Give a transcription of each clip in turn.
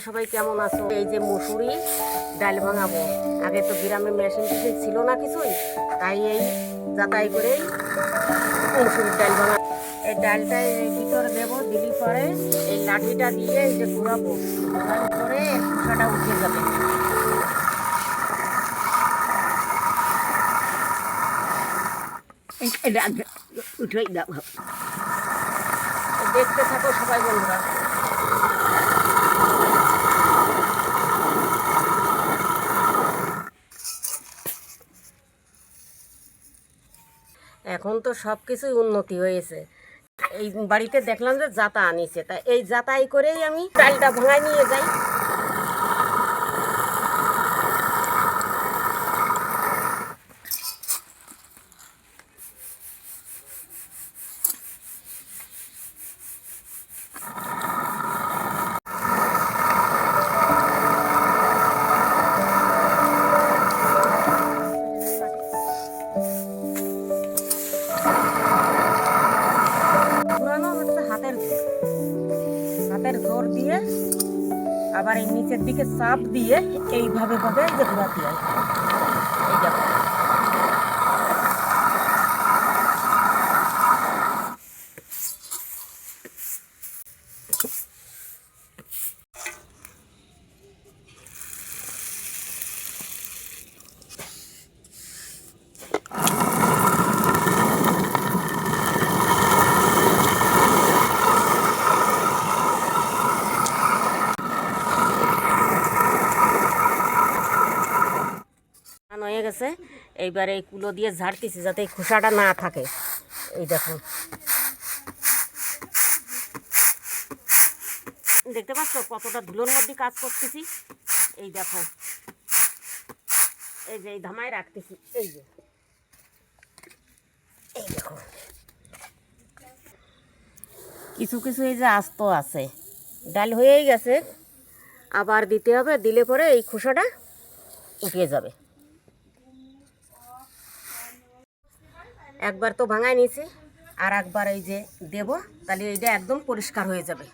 সবাই কেমন আছো? এই যে মুসুরি ডাল ভাঙাবো। আগে তো গ্রামে মেশিন টেশিন ছিল না কিছুই, তাই এই যাতাই করে মুসুরির ডাল ভাঙা। এই ডালটা এই ভিতরে দেবো, দিলি পরে এই লাঠিটা দিয়ে এই যে ঘুরাবো, ঘোরার পরে খোসাটা উঠে যাবে। দেখতে থাকো সবাই বন্ধুরা। এখন তো সব কিছুই উন্নতি হয়েছে। এই বাড়িতে দেখলাম যে জাতা আনিছে, তা এই জাতাই করেই আমি ডালটা ভাঙায় নিয়ে যাই। ঘুরানো হচ্ছে হাতের জোর দিয়ে, আবার এই নিচের দিকে চাপ দিয়ে এইভাবে ভাবে যে ঘুরাতে হয়। এই দেখো হয়ে গেছে। এইবার এই কুলো দিয়ে ঝাড়তেছি যাতে এই খোসাটা না থাকে। এই দেখো, দেখতে পাচ্ছ কতটা ধুলোর মধ্যে কাজ করতেছি। এই দেখো, এই যে এই ধামায় রাখতেছি। এই যে এই দেখো কিছু কিছু এই যে আস্ত আছে, ডাল হয়েই গেছে, আবার দিতে হবে, দিলে পরে এই খোসাটা উঠে যাবে। একবার তো ভাঙায় নিয়েছি, আর একবার এই যে দেব, তাহলে এইটা একদম পরিষ্কার হয়ে যাবে।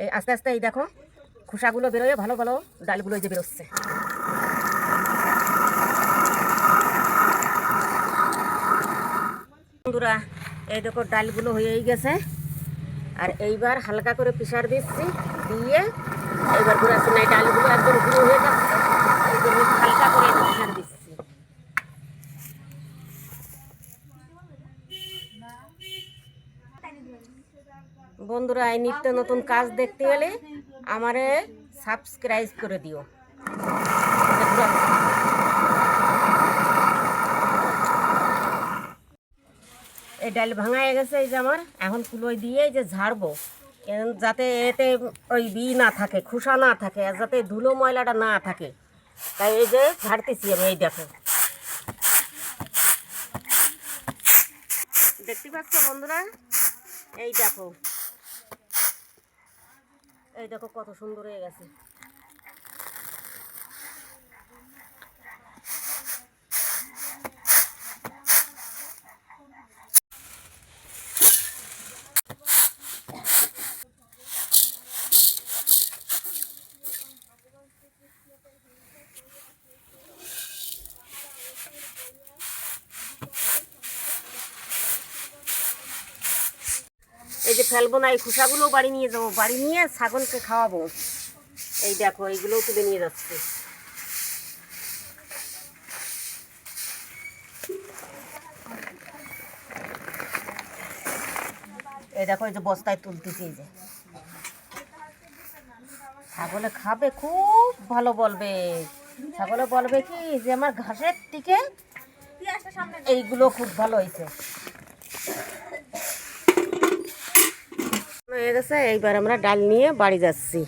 এই আস্তে আস্তে এই দেখো খোসাগুলো বেরোয়, ভালো ভালো ডালগুলো এই যে বেরোচ্ছে। বন্ধুরা এই দেখো ডালগুলো হয়েই গেছে, আর এইবার হালকা করে প্রেসার দিচ্ছি, দিয়ে এইবার ঘুরাচ্ছি না, এই ডালগুলো একদম গুঁড়ো হয়ে যাচ্ছে, এই জন্য হালকা করে প্রেসার দিচ্ছি। বন্ধুরা এই নিত্য নতুন কাজ দেখতে গেলে আমারে সাবস্ক্রাইব করে দিও। এই ডাল ভাঙায় গেছে, এই যে আমার এখন কুলোয় দিয়ে এই যে ঝাড়বো, যাতে এতে ওই না থাকে, খোসা না থাকে, আর যাতে ধুলো ময়লাটা না থাকে, তাই এই যে ঝাড়তেছি আমি। এই দেখো, দেখতে পাচ্ছ বন্ধুরা? এই দেখো, এই দেখো কত সুন্দর হয়ে গেছে। এই যে ফেলবো না, এই খোসাগুলো বাড়ি নিয়ে যাবো, বাড়ি নিয়ে ছাগলকে খাওয়াবো। এই দেখো এইগুলোও তুলে নিয়ে যাচ্ছে। এই দেখো এই যে বস্তায় তুলতেছি, এই যে ছাগলে খাবে, খুব ভালো বলবে। ছাগলে বলবে কি যে আমার ঘাসের থেকে এইগুলো খুব ভালো হয়েছে। হয়ে গেছে, এইবার আমরা ডাল নিয়ে বাড়ি যাচ্ছি।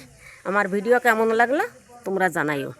আমার ভিডিও কেমন লাগলো তোমরা জানাইও।